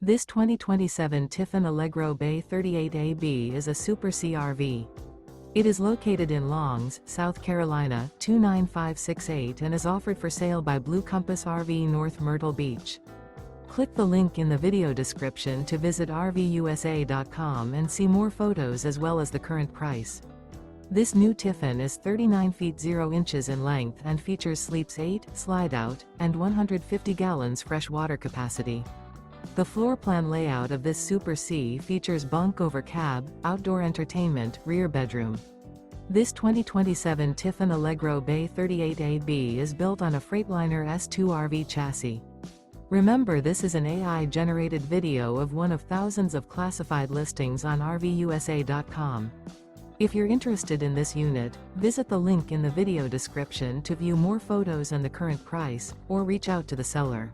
This 2027 Tiffin Allegro Bay 38AB is a Super CRV. It is located in Longs, South Carolina, 29568 and is offered for sale by Blue Compass RV North Myrtle Beach. Click the link in the video description to visit RVUSA.com and see more photos as well as the current price. This new Tiffin is 39 feet 0 inches in length and features sleeps 8, slide-out, and 150 gallons fresh water capacity. The floor plan layout of this Super C features bunk over cab, outdoor entertainment, rear bedroom. This 2027 Tiffin Allegro Bay 38AB is built on a Freightliner S2RV chassis. Remember, this is an AI-generated video of one of thousands of classified listings on RVUSA.com. If you're interested in this unit, visit the link in the video description to view more photos and the current price, or reach out to the seller.